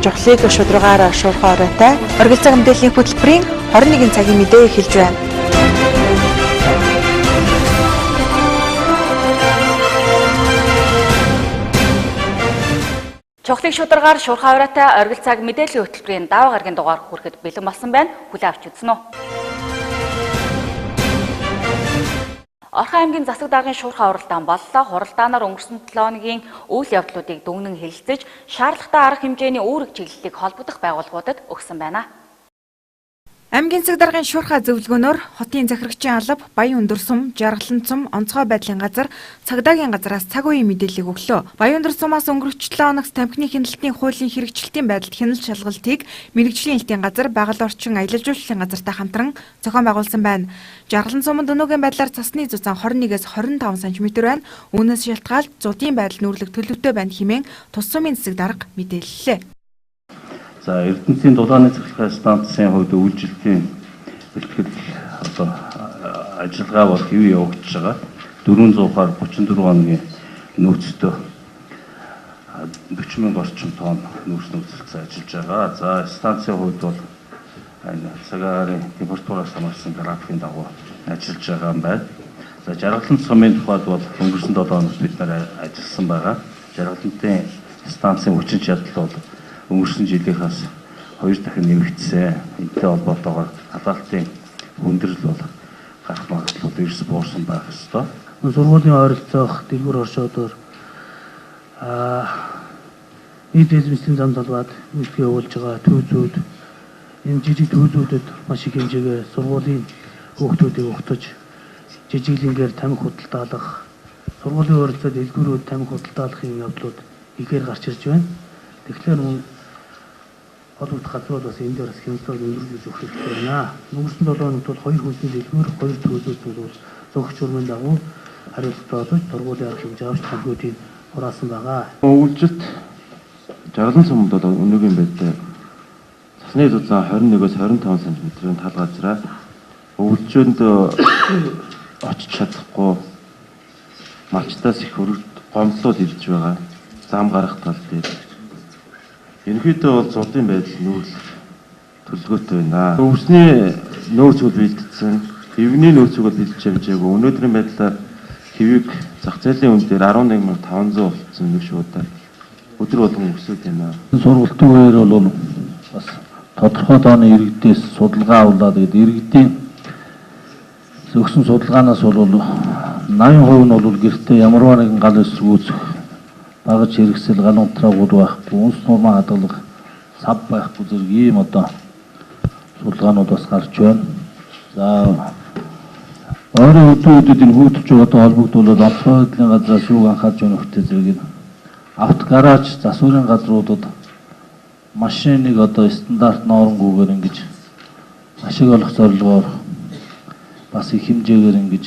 Жохлыг шударгаар шуурхай оройтой оргил цаг мэдээллийн хөтөлбөрийн 21 цагийн мэдээ эхэлж байна. Жохлыг шударгаар шуурхай оройтой оргил цаг мэдээллийн хөтөлбөрийн даваа гарагийн дугаар хүрэхэд бэлэн болсон байна. Хүлээн авч үзнэ үү? Орхон аймгийн засаг даргын шуурхай уралдаан боллоо. Хуралдаанаар өнгөрсөн 7 хоногийн үйл явдлуудыг дүгнэн хэлэлцэж, шаардлагатай арга хэмжээний үүрэг чиглэлийг холбогдох байгууллагуудад өгсөн байна. Аймгийн засаг даргын шуурхай зөвлөгөөнөөр хотын захирагчийн алба, Баян өндөр сум, Жаргалан сум, онцгой байдлын газар, цагдаагийн газраас цаг үеийн мэдээллийг өглөө. Баян өндөр сумаас өнгөрөх 7 хоногт тамхины хяналтын хуулийн хэрэгжилтийн байдалд хяналт шалгалтыг мэрэгжлийн элтийн газар, байгаль орчин аялал жуулчлалын газартай хамтран зохион байгуулсан байна. Жаргалан сумд өнөөгийн байдлаар цасны зузаан 21-с 25 см байна. Үүнээс шалтгаалж зуудын байдал нүүрлэх төлөвтэй байна хэмээн тус сумын засаг дарга мэдээллээ. За Эрдэнэтийн дулааны цахилгаан станцын хувьд үйлчлэлийн бэлтгэл ажиллагаа бол хэвээ явагдаж байгаа. 400-аар 34 хоногийн нөөцтэй 40,000 орчим тонн нүүрс нөөцлөсөн ажиллаж байгаа. За станцын хувьд бол цагаарын температураас хамаарсан графикийн дагуу ажиллаж байгаа юм байна. За Жаргалан сумын тухайд бол өнгөрсөн 7 хоногт бид нар ажилласан байгаа. Жаргалантын станцын хүчин чадал бол өнгөрсөн жилийнхаас 2 дахин нэмэгдсэн. Энэтэй холбоотойгоор халаалтын хүндрэл бол гарах магадлал ерөөс буурсан байх ёстой. Сургуулийн ойролцоох дэлгүүр оршуудаар нийт эзэмшлийн зам талбайд үйлдвэрлэж явуулж байгаа төвзүүд энэ жижиг төвзүүдэд маш их хэмжээгээр сургуулийн хүүхдүүдийг угтаж жижиглэнгээр тамхи худалдаалах, сургуулийн ойролцоо дэлгүүрүүд тамхи худалдаалахын явдлууд ихээр гарч ирж байна. Тэгэхээр холбогдох газрууд бас энэ дээр бас хяналтыг өндөрлөж өгөх хэрэгтэй байна. Өнгөрсөн 7 хоногт бол 2 хүнсний дэлгүүр, 2 төвзүүд бол зохиц журмын дагуу хариуцлага олж тургуулын арга хэмжээ авч хамтуудыг хураасан байгаа. Үйлчлэлт Жаргалан сумд бол өнөөгийн байдлаар цасны зузаан 21-с 25 см тал газраа өвлжөөнд очиж чадахгүй малчтаас их гомдлууд ирж байгаа. Зам гарах тал дээр ерөнхийдөө бол зуудын байдал нүүрлэх төлөвлөгөөтэй байна. Өвсний нөөцүүд бэлтгэсэн, хэвний нөөцүүд бэлтэж явжаагүй. Өнөөдрийн байдлаар хэвийг зах зээлийн үн дээр 11,500 болсон нэг шуудаа өдөр болгон өсөж байна. Сургалтын үеэр бол бас тодорхой тооны иргэдээс судалгаа авлаад иргэдийн зөвхөн судалгаанаас бол 80% нь бол гэртээ ямарваа нэгэн гал эсрэг үүсэх багаж хэрэгсэл гал унтраагууд байхгүй, үнс нурмаа хадгалах, сав байхгүй зэрэг ийм одоо судалгаанууд бас гарч байна. За ойрын өдрүүдэд энэ хүйтгэж байгаатай холбогдуулаад онцгой байдлын газраас юу анхаарч байна вэ зэрэг автогараж, засварын газруудад машиныг одоо стандарт нормгүйгээр ингэж ашиг олох зорилгоор бас их хэмжээгээр ингэж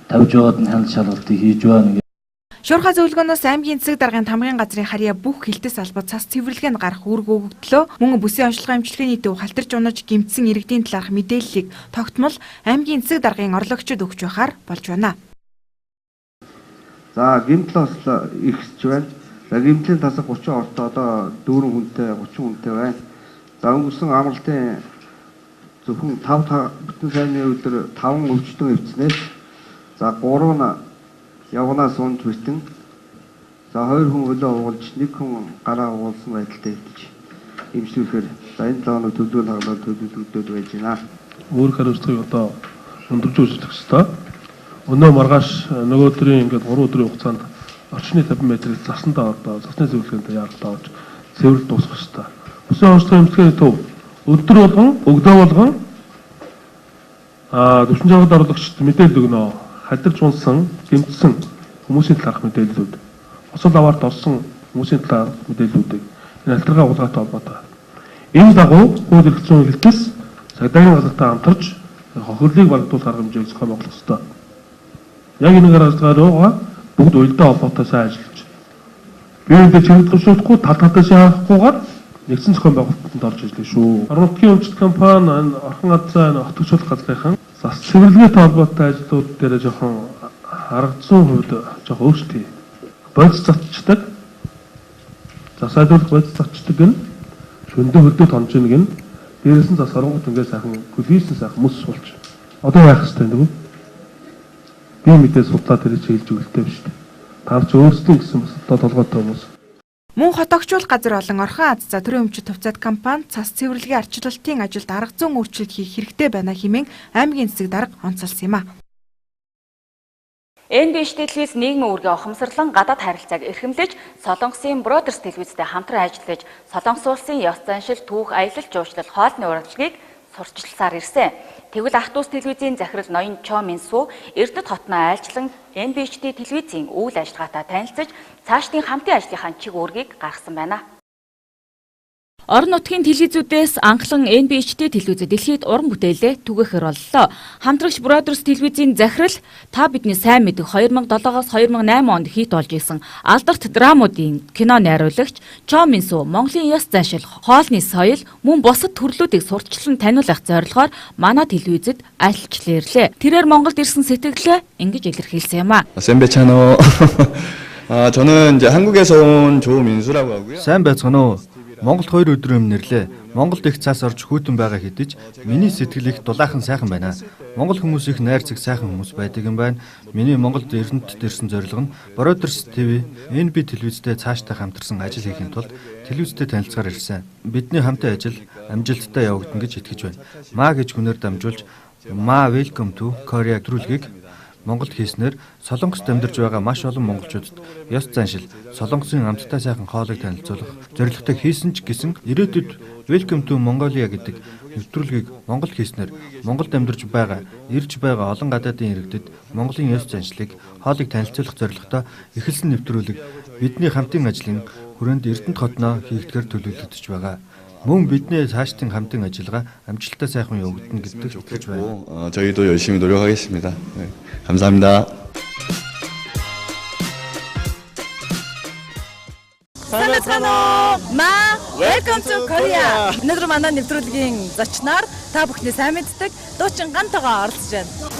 тавьж байгаад нь хяналт шалгалтыг хийж байна. Шуурхай зөвлөгөөнөөс аймгийн засаг даргын тамгын газрын харьяа бүх хилтэс албад цас цэвэрлэгэнд гарах үүрэг өгөгдлөө. Мөн бүсийн онцлогын эмчилгээний төв халтарч унаж гэмтсэн иргэдийн талаарх мэдээллийг тогтмол аймгийн засаг даргын орлогчид өгч байхаар болж байна. За гэмтэл бас ихсэж байна. За гэмтлийн тасаг 30 ортой одоо 4 хүнтэй 30 хүнтэй байна. За өнгөрсөн амралтын зөвхөн 5 бүтэн сайнны өдөр 5 өвчтөн эвцнээс за 3 нь явгнаас унж битэн. За 2 хүн хөлөө уулж 1 хүн гараа уулсан байдалтай хэлж эмчлэхээр за энэ 7 хоног төлөвлөгөө хаглаад төлөвлөгдөд байж байна. Өөр хариуцлагыг одоо өндөржүүлж өгөх ёстой. Өнөө маргааш нөгөө өдрийн ингээд 3 өдрийн хугацаанд орчны 50 м-ийг засандаа одоо засны зөвлөгөөнд яаралтай авч цэвэрлэл дуусгах ёстой. Бүсийн онцлогын эмчилгээний төв өдөр болгон өглөө болгон 46 орлогчид мэдээлэл өгнө. Хадирж унсан, гэмтсэн хүмүүсийн талаарх мэдээллүүд, осол аваарт орсон хүмүүсийн талаарх мэдээллүүдийг энэ альтернатив агуулгатай холбоотой. Энэ дагуу хууль эрх зүйн хилтэс цагдаагийн газартай хамтарч хохирлыг багтуулах арга хэмжээг зохион байгуулах ёстой. Яг энэ гаргалгаа бүгд уялдаа холбоотой сайн ажиллаж. Биеиндээ чиглэл төвшөөхгүй тал талаас яахгүйгээр нэгдсэн зохион байгуулалтанд орж ирлээ шүү. Орнотгийн өмчт компани орхон газрын хот төвшүүлэх газрынхан Зас цэвэрлэгээтэй холбоотой ажлууд дээр жоохон арга зүйн хувьд жоохон өөрчлөлт. Бодис зарчдаг. Засаадуулах бодис зарчдаг гэн шөндөө хөлдөө томж гэн дээрээс нь зас оронгот ингээд сайхан кулисэн сайхан мөс суулж. Одоо яах хэвтэй нэг. Би мэдээ судлаад тэр хэлж өгөлтэй биш. Та ч өөрсдөө гэсэн бас одоо толгойтой хүмүүс. Мөн хотогчуулах газар болон орхон аззаа төрийн өмчит хувьцаат компани цас цэвэрлэгийн арчилалтын ажилд арга зүйн өөрчлөлт хийх хэрэгтэй байна хэмээн аймгийн засаг дарга онцолсон юм а. NBC телевиз нийгмийн үүргээ ухамсарлан гадаад харилцааг эрхэмлэж, Солонгосын Бродерс телевизтэй хамтран ажиллаж, Солонгос улсын ёс заншил, түүх, аялал жуулчлал, хоолны урлагийг сурчилсаар ирсэн. Тэгвэл ах дүүс телевизийн захирал ноён Чо Минсу Эрдэнэт хотноо айлчлан NBC телевизийн үйл ажиллагаатай танилцж, цаашдын хамтын ажлынхаа чиг үүргийг гаргасан байна. Орон нутгийн телевизүүдээс анхлан NBC телевиз дэлхийд уран бүтээлээ түгээхээр боллоо. Хамтрагч Бродерс телевизийн захирал та бидний сайн мэдэх 2007-оос 2008 онд хит болж исэн алдарт драмуудын кино найруулагч Чо Минсу Монголын ёс заншил, хоолны соёл мөн бусад төрлүүдийг сурталчлан таниулах зорилгоор манай телевизэд айлчлан ирлээ. Тэрээр Монголд ирсэн сэтгэлээ ингэж илэрхийлсэн юм а. 샌베차노. 저는 이제 한국에서 온 조민수라고 하고요. Сайн байцгаана уу? Монголд 2 өдөр өмнө нэрлээ. Монголд их цаас орж хүйтэн байгаа хэдиж миний сэтгэл их дулаахан сайхан байна. Монгол хүмүүс их найрцаг сайхан хүмүүс байдаг юм байна. Миний Монголд Эрдэнэт ирсэн зорилго нь Бродерс ТV, NB телевизтэй цаашдаа хамтарсан ажил хийхин тулд телевизтэй танилцахаар ирсэн. Бидний хамтын ажил амжилттай явагдана гэж итгэж байна. Маа гэж хүнээр дамжуулж Ма Welcome to Korea төрүүлгийг Монголд хийснээр Солонгост амьдарч байгаа маш олон монголчуудад ёс заншил, Солонгосын амттай сайхан хоолыг танилцуулах зорилготой хийсэн ч гэсэн ирээдүйд Welcome to Mongolia гэдэг нэвтрүүлгийг Монголд хийснээр Монголд амьдарч байгаа, ирж байгаа олон гадаадын иргэдэд Монголын ёс заншлыг, хоолыг танилцуулах зорилготой эхэлсэн нэвтрүүлэг бидний хамтын ажлын хүрээнд Эрдэнэт хотноо хийгдэхээр төлөвлөгдөж байгаа. Мөн бидний цаашдын хамтын ажиллагаа амжилттай сайхан явагдана гэдэгт итгэж байна. 저희도 열심히 노력하겠습니다. 네, 감사합니다. Санацгано ма Welcome to Korea. Өнөөдөр манай нэвтрүүлгийн зочноор та бүхний сайн мэддэг дуучин гантайгаа оролцож байна.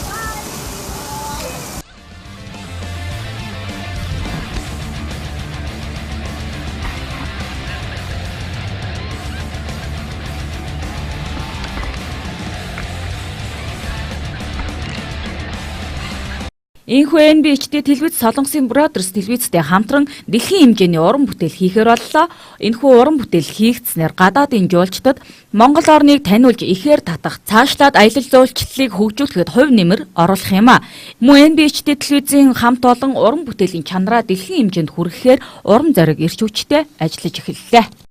Энэхүү NBC телевиз Солонгосын Бродерс телевизтэй хамтран дэлхийн хэмжээний уран бүтээл хийхээр боллоо. Энэхүү уран бүтээл хийгдснээр гадаадын жуулчдад Монгол орныг таниулж ихээр татах, цаашлаад аялал жуулчлалыг хөгжүүлэхэд хувь нэмэр оруулах юм а. Мөн NBC телевизийн хамт олон уран бүтээлийн чанараа дэлхийн хэмжээнд хүргэхээр уран зориг эрч хүчтэй ажиллаж эхэллээ.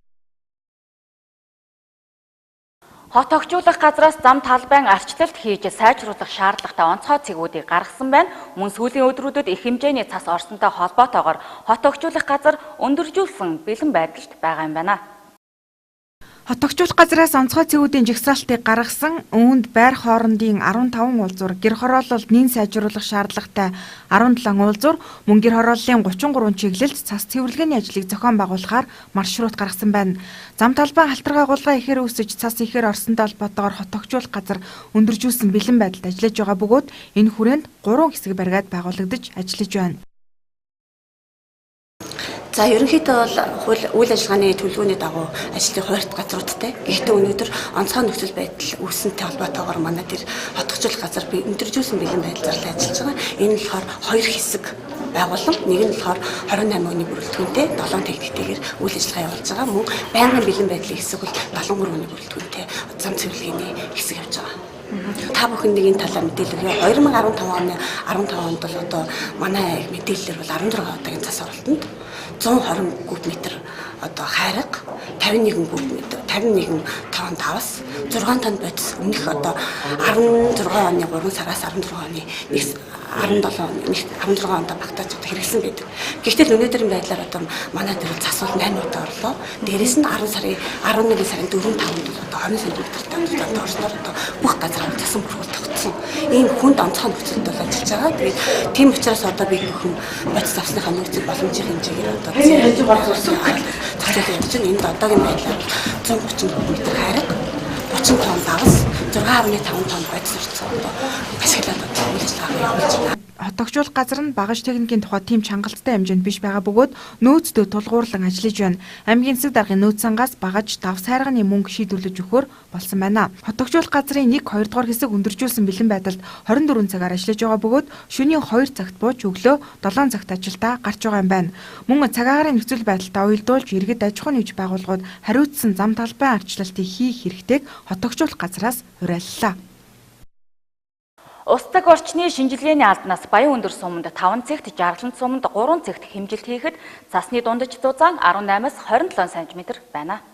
Хот огжуулах газраас зам талбайн арчлалт хийж сайжруулах шаардлагатай онцгой цэгүүдийг гаргасан байна. Мөн сүүлийн өдрүүдэд их хэмжээний цас орсонтой холбоотойгоор хот огжуулах газар өндөржүүлсэн бэлэн байдалд байгаа юм байна. Хотогчуулах газраас онцгой цэгүүдийн жагсаалтыг гаргасан үүнд байр хоорондын 15 уулзуур, гэр хорооллолд нэн сайжруулах шаардлагатай 17 уулзуур, мөн гэр хорооллын 33 чиглэлд цас цэвэрлэгээний ажлыг зохион байгуулахаар маршрут гаргасан байна. Зам талбай халтаргаа гулгай ихээр үсэж цас ихээр орсонтой холбоотойгоор хотогчуулах газар өндөржүүлсэн бэлэн байдалд ажиллаж байгаа бөгөөд энэ хүрээнд 3 хэсэг баригад байгуулагдаж ажиллаж байна. За ерөнхийдөө бол үйл ажиллагааны төлөвлөгөөний дагуу ажлын хуурт газруудтай. Гэхдээ өнөөдөр онцгой нөхцөл байдал үүссэнтэй холбоотойгоор манай тэр хотгочлох газар өндөржүүлсэн бэлэн байдал зарлан ажиллаж байгаа. Энэ нь болохоор 2 хэсэг байгууллага. Нэг нь болохоор 28 оны бүрэлдэхүүнтэй 7 техниктэйгээр үйл ажиллагаа явуулж байгаа. Мөн байнгын бэлэн байдлын хэсэг бол 73 оны бүрэлдэхүүнтэй зам цэвэрлэгээний хэсэг явж байгаа. Та бүхэн нэгэн талаар мэдээлэл өгье. 2015 оны 15 онд бол одоо манай мэдээлэлээр бол 16 удаагийн цас оролтонд 120 куб метр одоо хайрга, 51 куб метр, 51 тонн тавс, 6 тонн бодис өмнөх одоо 16 оны 3 сараас 16 оны 17 оны 16 онд багтааж одоо хэрэгсэн байдаг. Гэхдээ өнөөдрийн байдлаар одоо манай дээр цас бол 8 удаа орлоо. Дээрээс нь 11 сарын 4-5-нд бол одоо 20 см-тай одоо орсноор одоо бүх газар цасан бүрхүүл тогтсон. Ийм хүнд онцгой нөхцөлд бол ажиллаж байгаа. Тэгээд тийм учраас одоо би бүхэн бодис авсныхаа нөхцөл боломжийн хэмжээгээр одоо зохиолж явж байна. Энд одоогийн байдлаар 130 км хайрга, 30 35 давс 6.5 тонн бодис орцсон ашиглаад үйл ажиллагаа явуулж байна. Хотогжуулах газар нь багаж техникийн тухай тийм чангалцтай хэмжээнд биш байгаа бөгөөд нөөцтэй тулгуурлан ажиллаж байна. Аймгийн засаг даргын нөөц сангаас багаж давс хайрганы мөнгө шийдвэрлэж өгөхөөр болсон байна. Хотогжуулах газрын 1-2 дугаар хэсэг өндөржүүлсэн бэлэн байдалд 24 цагаар ажиллаж байгаа бөгөөд шөнийн 2 цагт бууж өглөө 7 цагт ажилдаа гарч байгаа юм байна. Мөн цагаагаар нөхцөл байдалтай уялдуулж иргэд аж ахуйн нэгж байгууллагууд хариуцсан зам талбай арчлалтыг хийх хэрэгтэйг хотогжуулах газраас уриаллаа. Ус цаг орчны шинжилгээний албанаас Баян өндөр суманд 5 цэгт, Жаргалан суманд 3 цэгт хэмжилт хийхэд цасны дундаж зузаан 18-аас 27 см байна.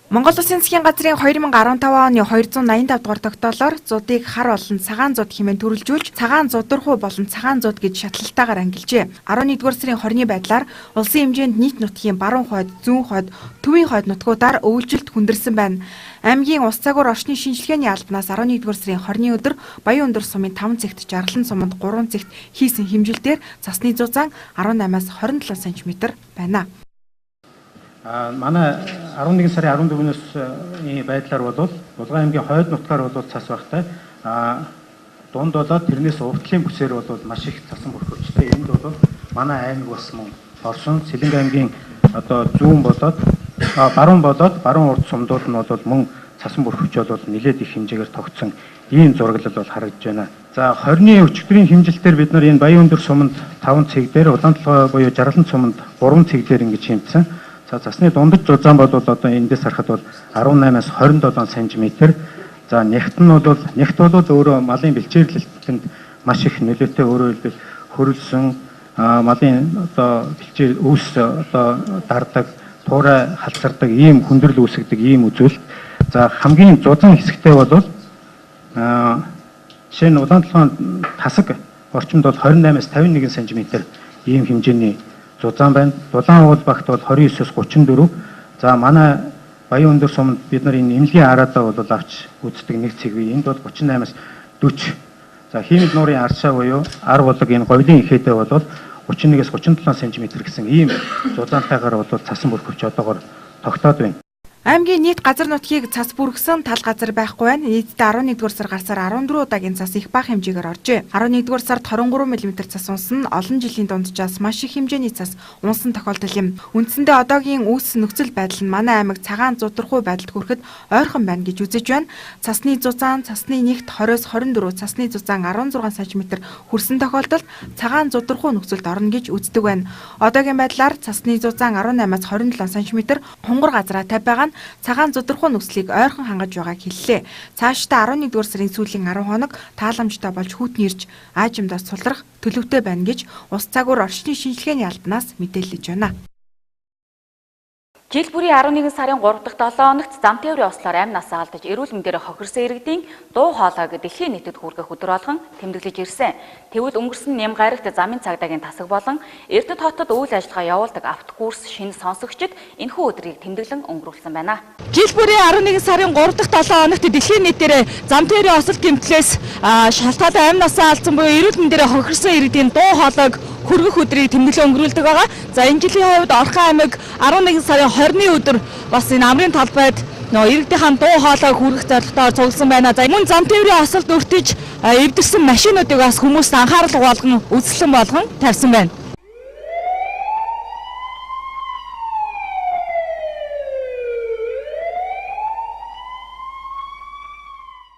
Монгол Улсын засгийн газрын 2015 оны 285 дугаар тогтоолоор зуудыг хар болон цагаан зууд хэмээн төрөлжүүлж, цагаан зудрахуй болон цагаан зууд гэж шатлалтаагаар ангилжээ. 11-р сарын 20-ны байдлаар улсын хэмжээнд нийт нутгийн баруун хойд, зүүн хойд, төвийн хойд нутгуудаар өвлжилт хүндэрсэн байна. Аймгийн ус цагуур орчны шинжилгээний албанаас 11-р сарын 20-ны өдөр Баян өндөр сумын 5 цэгт, Жаргалан суманд 3 цэгт хийсэн хэмжилтээр цасны зузаан 18-аас 27 см байна. Манай 11 сарын 14-өөс байдлаар бол Булган аймгийн хойд нутгаар бол цас багтай дунд болоод тэрнээс уртлын бүсээр бол маш их цасан бүрхөвчтэй. Энд бол манай аймаг бас мөн Орсон Сэлэнг аймгийн одоо зүүн болоод баруун урд сумдууд нь бол мөн цасан бүрхөвч бол нэлээд их хэмжээгээр тогтсон ийм зураглал бол харагдж байна. За 20-ны өчигдрийн хэмжилтээр бид нар энэ Баян өндөр суманд 5 цэг дээр, Улаантолгой буюу Жаргалан суманд 3 цэг дээр ингэж хэмжсэн. За цасны дундаж зузаан бол одоо эндээс харахад бол 18-аас 27 см. За нягт бол өөрөө малын бэлчээрлэлтэнд маш их нөлөөтэй, өөрөөр хэлбэл хөрөлсөн малын одоо бэлчээр үүс одоо дардаг, туурай халцардаг, ийм хүндрэл үүсгдэг ийм үзүүлэлт. За хамгийн зузаан хэсэгтээ бол жишээ нь Улаантолгой тасаг орчимд бол 28-аас 51 см ийм хэмжээний зузаан байна. Дулаан уул багт бол 29-с 34. За манай Баян өндөр суманд бид нар энэ эмнэлгийн араадаа бол авч үздэг нэг цэг бий. Энд бол 38-аас 40. За хиймэл нуурын аршаа буюу ар болог энэ говьлын ихэдээ бол 31-с 37 см гэсэн ийм зузаантайгаар бол цасан бүрхөвч одоогоор тогтоод байна. Аймгийн нийт газар нутгийг цас бүргсэн тал газар байхгүй байна. Нийтдээ 11-р сар гарсаар 14 удаагийн цас их бага хэмжээгээр оржээ. 11-р сард 23 мм цас унсан нь олон жилийн дунджаас маш их хэмжээний цас унсан тохиолдол юм. Үндсэндээ одоогийн үүссэн нөхцөл байдал нь манай аймаг цагаан зудрахуй байдалд хүрэхэд ойрхон байна гэж үзэж байна. Цасны зузаан, цасны нэгт 20-с 24, цасны зузаан 16 см хүрсэн тохиолдолд цагаан зудрахуй нөхцөлд орно гэж үздэг байна. Одоогийн байдлаар цасны зузаан 18-аас 27 см хунгар газраа тавь байгаа нь цагаан зудрахуй нөхцөлийг ойрхон хангаж байгааг хэллээ. Цаашдаа 11-р сарын сүүлийн 10 хоног тааламжтай болж хүүтний ирж аажимдаас сулрах төлөвтэй байна гэж ус цагуур орчны шинжилгээний албанаас мэдээлж байна. Жил бүрийн 11 сарын 3 дахь 7 хоногт зам тээврийн ослоор амь насаа алдаж эрүүл мэндээр хохирсон иргэдийн дуу хоолойг дэлхийн нийтэд хүргэх өдөр болгон тэмдэглэж ирсэн. Тэгвэл өнгөрсөн нэм гарагт замын цагдаагийн тасаг болон Эрдэнэт хотод үйл ажиллагаа явуулдаг автокурс шинэ сонсогчид энэхүү өдрийг тэмдэглэн өнгөрүүлсэн байна. Жил бүрийн 11 сарын 3 дахь 7 хоногт дэлхийн нийтээр зам тээврийн осол гэмтлээс шалтгаалan амь насаа алдсан буюу эрүүл мэндээр хохирсон иргэдийн дуу хоолойг хүргэх өдрийг тэмдэглэн өнгөрүүлдэг байгаа. За энэ жилийн хувьд Орхон аймаг 11 сарын 20-ны өдөр бас энэ амрын талбайд иргэдийн дуу хоолойг хүргэх зорилготоор цугласан байна. За мөн зам тээврийн осолд өртөж эвдэрсэн машинуудыг бас хүмүүст анхаарал болгон үзэсгэлэн болгон тавьсан байна.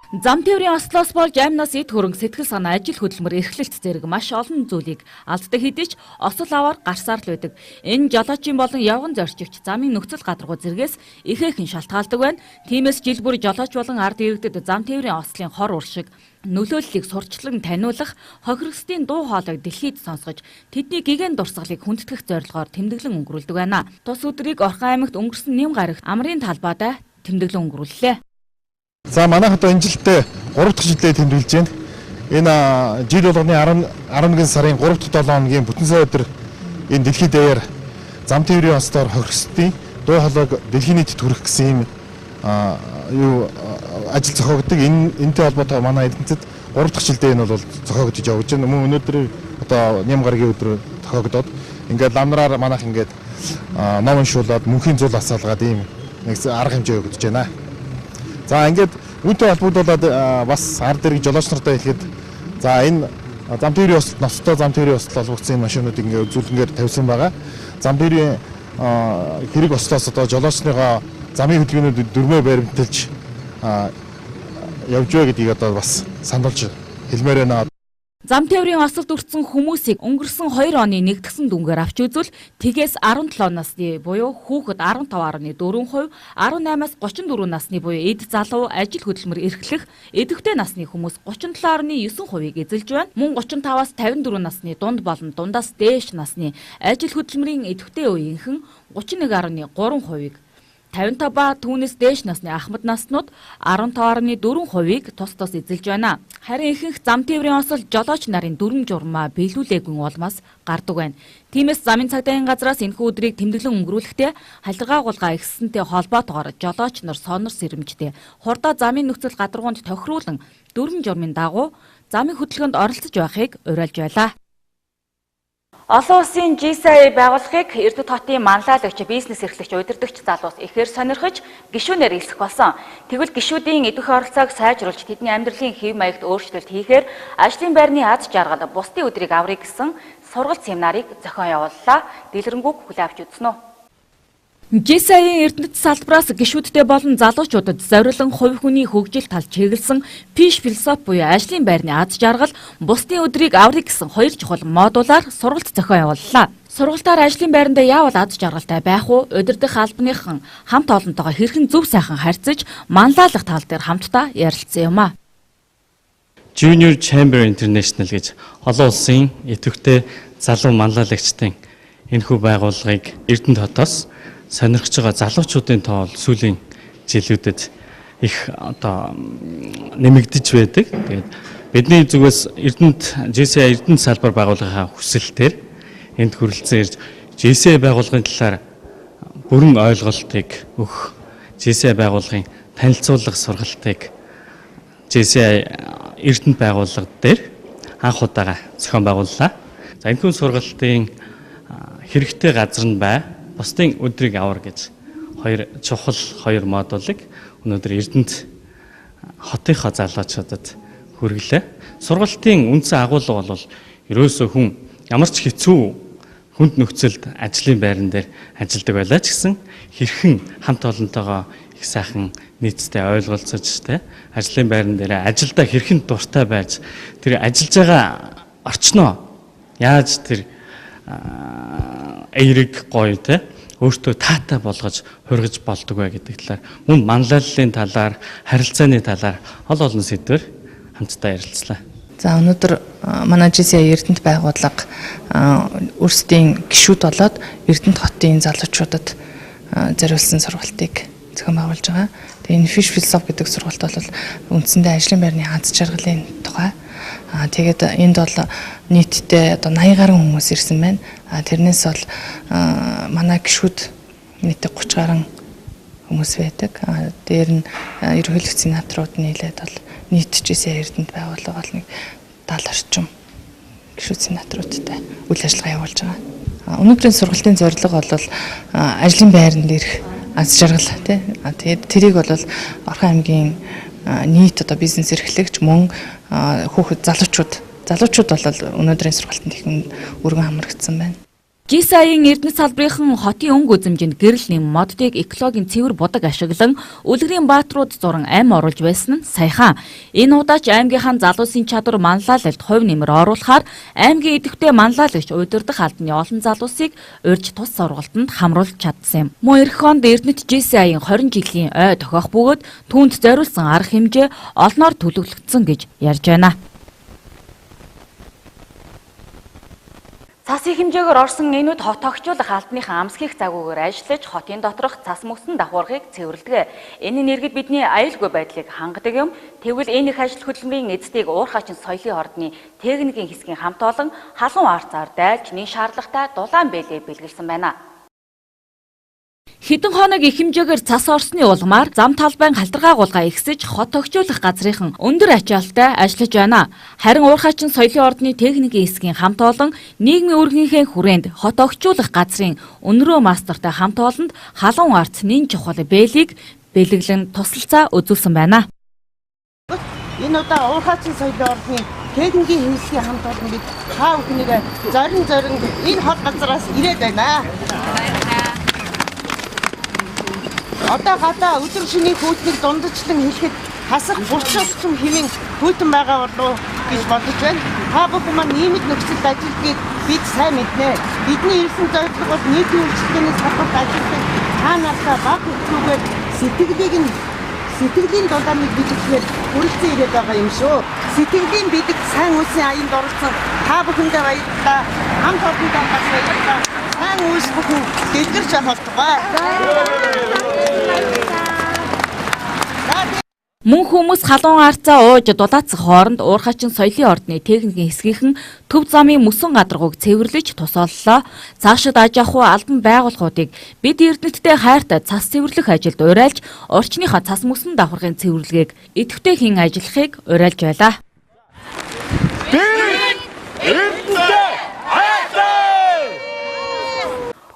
Зам тээврийн ослоос болж амнаас эд хөрөнгө сэтгэл санаа ажил хөдөлмөр эрхлэлт зэрэг маш олон зүйлийг алддаг хэдий ч осол аваар гарсаар л байдаг. Энэ жолоочийн болон явган зорчигч замын нөхцөл гадаргуу зэргээс ихээхэн шалтгаалдаг байна. Тиймээс жил бүр жолооч болон ард иргэдэд зам тээврийн ослын хор уршиг нөлөөллийг сурчлан таниулах, хохирогчдын дуу хоолойг дэлхийд сонсгож тэдний гигэн дурсгалыг хүндэтгэх зорилгоор тэмдэглэн өнгөрүүлдэг байна. Тус өдрийг Орхон аймагт өнгөрсөн нэм гарагт амрын талбайд тэмдэглэн өнгөрүүллээ. За манайх одоо энэ жилдээ 3 дахь жилдээ тэмдэглэж байна. Энэ жил болгоны 11 сарын 3 дахь 7 хоногийн бүтэн сая өдөр энэ дэлхийд даяар зам тээврийн ослоор хохирогчдын дуу хоолойг дэлхийн нийтэд хүргэх гэсэн ийм ажил зохиогддог. Энэтэй холбоотой манай эдгэнцэд 3 дахь жилдээ энэ бол зохиогдож явж байна. Мөн өнөөдөр одоо нэм гарагийн өдөр зохиогдоод ингээд ламнараар манайх ингээд ном уншуулад мөнхийн зул асаалгаад ийм нэг арга хэмжээ өгдөж байна. За ингээд үүнтэй холбогдуулаад бас ард ирэх жолооч нартай хэлэхэд за энэ зам тээврийн осолт ноцтой зам тээврийн осолт олгогдсон машинууд ингээд үзүүлэнгээр тавьсан байгаа. Зам тээврийн хэрэг ослоос одоо жолоочныгоо замын хөдөлгөөнүүд дөрмөө баримталж явж байгаа гэдгийг одоо бас сануулж хэлмээр байна. Зам тээврийн осолд өртсөн хүмүүсийг өнгөрсөн 2 оны нэгдсэн дүнгээр авч үзвэл тгээс 17 насны буюу хүүхэд 15.4%, 18-аас 34 насны буюу эд залуу ажил хөдөлмөр эрхлэх идэвхтэй насны хүмүүс 37.9%-ийг эзэлж байна. Мөн 35-аас 54 насны дунд болон дундаас дээш насны ажил хөдөлмөрийн идэвхтэй үеийнхэн 31.3%-ийг 55 ба түүнээс дээш насны ахмад наснууд 15.4%-ийг тус тус эзэлж байна. Харин ихэнх зам тээврийн осол жолооч нарын дүрм журмаа биелүүлээгүй улмаас гардаг байна. Тиймээс замын цагдаагийн газраас энэхүү өдрийг тэмдэглэн өнгөрүүлэхдээ халиргаагуулгаа ихсэнтэй холбоотойгоор жолооч нар сонор сэрэмжтэй хурдаа замын нөхцөл гадаргуунд тохируулан дүрм журмын дагуу замын хөдөлгөөнд оролцож байхыг уриалж байлаа. Олон улсын GSI байгууллагыг Эрдэнэт хотын манлайлагч, бизнес эрхлэгч, удирдагч залуус ихээр сонирхож гишүүнээр элсэх болсон. Тэгвэл гишүүдийн идэвх оролцоог сайжруулж тэдний амьдралын хэв маягт өөрчлөлт хийхээр ажлын байрны аз жаргал бусдын өдрийг аврыг гэсэн сургалт семинарыг зохион явууллаа. Дэлгэрэнгүй хүлээн авч үзнэ үү? GSI-ийн Эрдэнэт салбараас гишүүдтэй болон залуучуудад зориулан хувь хүний хөгжил талд чиглэсэн пиш философи буюу ажлын байрны аз жаргал бусдын өдрийг аврыг гэсэн 2 чухал модулаар сургалт зохион явууллаа. Сургалтаар ажлын байранда яавал аз жаргалтай байх уу, удирдах албаныхан хамт олонтойгоо хэрхэн зөв сайхан харьцаж манлайлах тал дээр хамтдаа ярилцсан юм а. Junior Chamber International гэж олон улсын идэвхтэй залуу манлайлагчдын энэхүү байгууллагыг Эрдэнэт хотоос сонирхож байгаа залуучуудын тоол сүүлийн жилүүдэд их одоо нэмэгдэж байдаг. Тэгээд бидний зүгээс GSI Эрдэнэт салбар байгууллагын хүсэлтээр энд хүрэлцэн ирж GSI байгууллагын талаар бүрэн ойлголтыг өгөх, GSI байгууллагын танилцуулга сургалтыг GSI Эрдэнэт байгууллага дээр анх удаага зохион байгууллаа. За энэхүү сургалтын хэрэгтэй газар нь бай бусдын өдрийг авар гэж 2 чухал 2 модулыг өнөөдөр Эрдэнэт хотынхоо залуучуудад хүргэлээ. Сургалтын үндсэн агуулга бол ерөөсөө хүн ямар ч хэцүү хүнд нөхцөлд ажлын байран дээр ажилладаг байлаа ч гэсэн хэрхэн хамт олонтойгоо их сайхан нийцтэй ойлголцож тэ ажлын байран дээр ажилдаа хэрхэн дуртай байж тэр ажиллаж байгаа орчноо яаж тэр эерэг гоё те өөртөө таатай болгож хургиж болдог бай гэдэг талаар мөн манлайллын талаар харилцааны талаар олон сэдвээр хамтдаа ярилцлаа. За өнөөдөр манай GSI Эрдэнэт байгууллага өөрсдийн гишүүд болоод Эрдэнэт хотын залуучуудад зориулсан сургалтыг зохион байгуулж байгаа. Тэгээ энэ Fish Philosophy гэдэг сургалт бол үндсэндээ ажлын байрны аз жаргалын тухай. Тэгээд энд бол нийтдээ одоо 80 гаруй хүмүүс ирсэн байна. Тэрнээс бол манай гишүүд нийтдээ 30 гаруй хүмүүс байдаг. Дээр нь ерөнхийлөгч сенаторууд нийлээд бол нийт GSI Эрдэнэт байгууллага бол нэг 70 орчим гишүүд сенаторуудтай үйл ажиллагаа явуулж байгаа. Өнөөдрийн сургалтын зорилго бол ажлын байранд ирэх аз жаргал тий. Тэгээд тэрийг бол Орхон аймгийн нийт одоо бизнес эрхлэгч мөн хүүхэд залуучууд бол өнөөдрийн сургалтанд их өргөн хамрагдсан байна. GSI-ийн Эрдэнэт салбарын хотын өнгө үзэмжинд гэрэл нэм моддыг экологийн цэвэр будаг ашиглан үлгэрийн баатрууд зуран амь оруулж байсан нь саяхан. Энэ удаач аймгийнхаа залуусын чадвар манлайлалд хувь нэмэр оруулахаар аймгийн идэвхтэй манлайлагч удирдах албаны олон залуусыг урьж тус сургалтанд хамруулж чадсан юм. Мөн эх хонд Эрдэнэт GSI-ийн 20 жилийн ой тохиох бөгөөд түүнд зориулсан арга хэмжээ олноор төлөвлөгдсөн гэж ярьж байна. Цасыг хэмжээгээр орсон энүүд хот тогтжуулах албаныхаа амсхийх загвараар ажиллаж хотын доторх цас мөсөн давхаргыг цэвэрлэдэг. Энэ нь иргэд бидний аюулгүй байдлыг хангадаг юм. Тэгвэл энэ их ажил хөдөлмөрийн эцдийг уурхайчин соёлын ордны техникийн хэсгийн хамт олон халуун арцаар дайлж нэг шаардлагатай дулаан бэлээ бэлгэлсэн байна. Хэдэн хоног их хэмжээгээр цас орсны улмаар зам талбайн халдваргаагуулга ихсэж хот тогтжуулах газрынхан өндөр ачаалттай ажиллаж байна. Харин уурхайчин соёлын ордны техникийн хэсгийн хамт олон нийгмийн өргөнийхээ хүрээнд хот тогтжуулах газрын өнрөө мастертай хамт олонд халуун арц нэн чухал бэлийг бэлэглэн тусалцаа үзүүлсэн байна. Энэ удаа уурхайчин соёлын орны техникийн хэвлэлийн хамт олон бид та бүхнийг зорин энэ хот газараас ирээд байна. Одоо гадаа өдөр шөнийн хүүтнийг дундажлан хэлэхэд хасах бурчилсан хэмээн хүйтэн байгаа болов гэж бодож байна. Та бүхэн маань нийгмийн нөхцөлд ажиллахыг бид сайн мэднэ. Бидний ирсэн зорилго бол нийтийн үйлчлэгээний салбарт ажиллах та нартай баг хөтөлбөрөөр сэтгэлийн дулааныг бидэхээр хүрэлцэн ирээд байгаа юм шүү. Сэтгэлийн бидэг сайн үйлсийн аянд оролцсон та бүхэндээ баярлалаа. Хамт олонтой бас баярлалаа. Сайн үйлс бүхэн дэлгэрч болтугай. Мөн хүмүүс халуун арцаа ууж дулаацах хооронд уурхайчин соёлын ордны техникийн хэсгийнхэн төв замын мөсөн гадаргууг цэвэрлэж тусааллаа. Цаашид аж ахуй албан байгууллагуудыг бид эрдэнэттэй хайртай цас цэвэрлэх ажилд уриалж, орчныхаа цас мөсөн давхаргын цэвэрлэгийг идэвхтэй хийн ажиллахыг уриалж байлаа.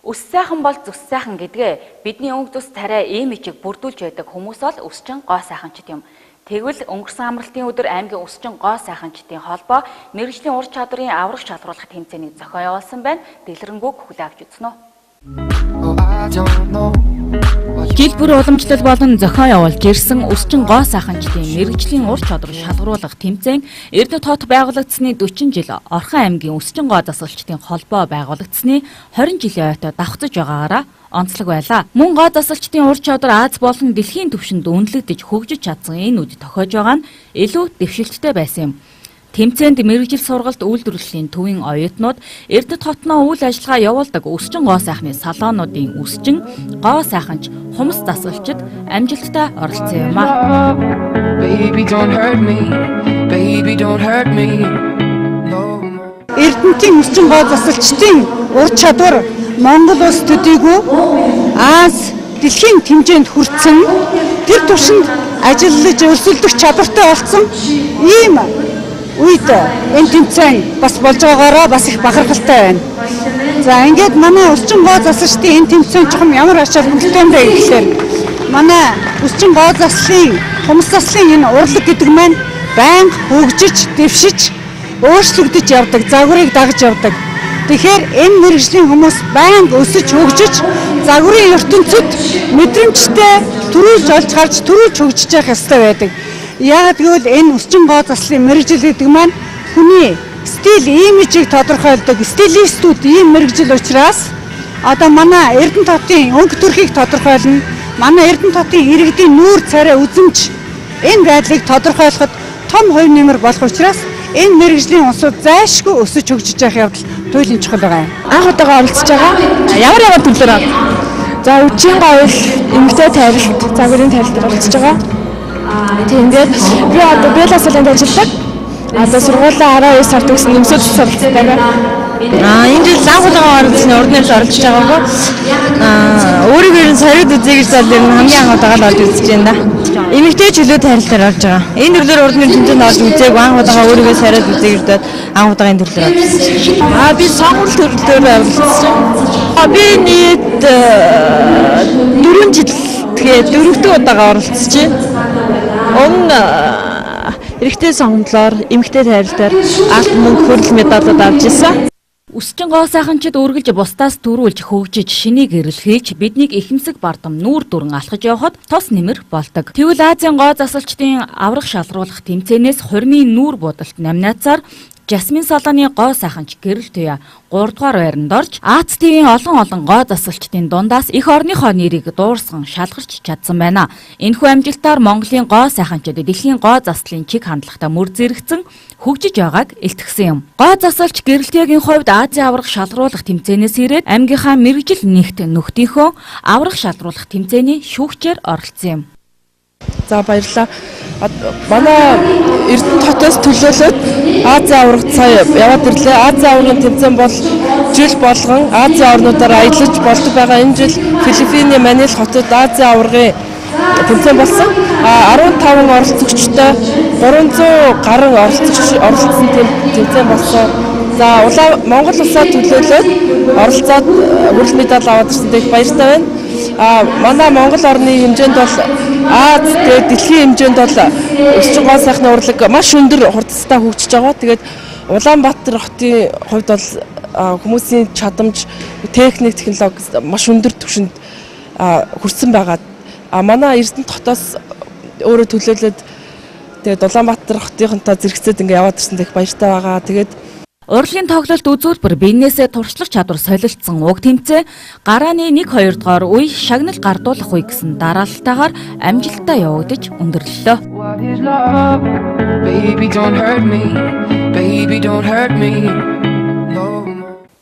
Үс сайхан бол зүс сайхан гэдгээ бидний өнгө зүс тариа ийм ичиг бүрдүүлж байдаг хүмүүс бол өсчин гоо сайханчд юм. Тэгвэл өнгөрсөн амралтын өдөр аймгийн өсчин гоо сайханчдын холбоо мэргэжлийн ур чадварын аврах шалгаруулах тэмцээнийг зохион явуулсан байна. Дэлгэрэнгүй хүлээ авч үзнэ үү? Жил бүр уламжлал болон зохион явуулж ирсэн өсчин гоо сайханчдын мэргэжлийн ур чадвар шалгаруулах тэмцээн Эрдэнэт хот байгуулагдсны 40 жил, Орхон аймгийн өсчин гоо засалчдын холбоо байгуулагдсны 20 жилийн ойтой давхцаж байгаагаараа онцлог байлаа. Мөн гоо засалчдын ур чадвар Аз болон дэлхийн түвшинд үнэлэгдэж хөгжиж чадсан энэ үд тохиож байгаа нь илүү дэвшилттэй байсан юм. Тэмцээнд мэргэжил сургалт үйлдвэрлэлийн төвийн оюутнууд Эрдэнэт хотноо үйл ажиллагаа явуулдаг өсчин гоо сайхны салоонуудын үсчин гоо сайханч хумс засгалчид амжилттай оролцсон юм а. Эрдэнэтийн өсчин гоо засалчдын ур чадвар Монгол улс төдийгүй Аз дэлхийн хэмжээнд хүрсэн тэр түвшинд ажиллаж өрсөлдөх чадвартай болсон ийм үед энэ тэмцээн бас болж байгаагаараа бас их бахархалтай байна. За ингээд манай өсчин гоо засалчдын энэ тэмцээн чухам ямар ач холбогдолтой юм бэ гэхээр манай өсчин гоо заслын хумс заслын энэ урлаг гэдэг маань байнга хөгжиж, дэвшиж, өөрчлөгдөж явдаг, загварыг дагаж явдаг. Тэгэхээр энэ мэргэжлийн хүмүүс байнга өсөж хөгжиж, загварын ертөнцид мэдрэмжтэй төрүүлж олж харж, төрүүлж хөгжиж явах ёстой байдаг. Яг гэвэл энэ өсчин гоо заслын мэргэжил гэдэг маань хүний стил, имижийг тодорхойлдог стилистүүд ийм мэргэжил учраас одоо манай Эрдэнэт хотын өнгө төрхийг тодорхойлно. Манай Эрдэнэт хотын иргэдийн нүүр царай үзэмж энэ байдлыг тодорхойлоход том хувь нэмэр болох учраас энэ мэргэжлийн улсууд зайлшгүй өсөж хөгжиж явах явдал туйлын чухал байгаа юм. Анх удаага оролцож байгаа. Ямар төлөвлөөр? За үчийн говьл, эмгтэй тарилт, загварын тарилтаар оролцож байгаа. Тэгээд би одоо Белас улаанд ажилладаг. Одоо сургуулаа 12 сард гэсэн нэмсүүд суралцдаг байна. Энэ жил анх удаага оролцсны урднаас оролцож байгаагүй. Өөрөөр нь сорид үзье гэж зал ер нь хамгийн анх удаага л орж үзэж байна да. Эмэгтэй чөлөө тарилтаар орж байгаа. Энэ төрлөөр урдны тэмцээнд орж үзээгүй анх удаага өөрийгөө сорид үзье гэж дээд анх удаагийн төрлөөр орж үзсэн. Би сонгуул төрлөөр оролцсон. Би нийт 4 жил тэгээд 4-р удаага оролцож байна. Эрэгтэй сонгомжлоор эмэгтэй тарилтаар алт мөнгө хүрэл медалууд авч ирсэн. Өсчин гоо сайханчид үргэлж бусдаас төрүүлж хөгжиж шинийг эрэлхийлж биднийг ихэмсэг бардам нүүр дүрэн алхаж явахад тос нэмэр болдог. Тэгвэл Азийн гоо засалчдын аврах шалруулах тэмцээнээс хурмын нүүр будалт номинацаар Жасмин салааны гоо сайханч Гэрэл Туя 3 дугаар байранд орж Аз ТV-ийн олон гоо засалчдын дундаас их орныхоо нэрийг дуурсан шалгарч чадсан байна. Энэхүү амжилтаар Монголын гоо сайханчид дэлхийн гоо заслын чиг хандлагатай мөр зэрэгцэн хөгжиж байгааг илтгэсэн юм. Гоо засалч Гэрэл Туягийн хувьд Азийн аврах шалгаруулах тэмцээнээс ирээд аймгийнхаа мэргэжил нэгт нөхдийнхөө аврах шалгаруулах тэмцээний шүүгчээр оролцсон юм. За баярлалаа. Манай Эрдэнэт хотоос төлөөлөд Азийн аврагт сая яваад ирлээ. Азийн аврагын тэмцээн бол жил болгон Азийн орнуудаар аялаж болдог байгаа. Энэ жил Филиппиний Манил хотод Азийн аврагын тэмцээн болсон. 15 оролцогчтой 300 гаруй оролцсон тэмцээн болсон. За Монгол улсаа төлөөлөд оролцоод хүрэл медаль аваад ирсэндээ баяртай байна. манай Монгол орны хэмжээнд бол Аз тэгээд дэлхийн хэмжээнд бол өсчин гоо сайхны урлаг маш өндөр хурдтай хөгжиж байгаа. Тэгээд Улаанбаатар хотын хувьд бол хүмүүсийн чадамж, техник, технологи маш өндөр түвшинд хүрсэн байгаа. Манай Эрдэнэт хотоос өөрөө төлөөлөд тэгээд Улаанбаатар хотынхонтой зэрэгцээд ингээ яваад ирсэн дэх баяртай байгаа. Тэгээд Урлагийн тоглолт үзүүлбэр биенээсээ туршлах чадвар солилцсон уг тэмцээн гарааны 1-2 дугаар үе шагнал гардуулах үе гэсэн дараалтаагаар амжилттай явагдаж өндөрлөлөө.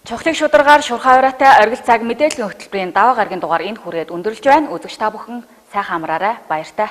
Чухлыг шударгаар шурхаа ураатай оргил цаг мэдээллийн хөтөлбөрийн даваа гарагийн дугаар энэ хүрээд өндөрлж байна. Үзэгч та бүхэн сайхан амраарай. Баяртай.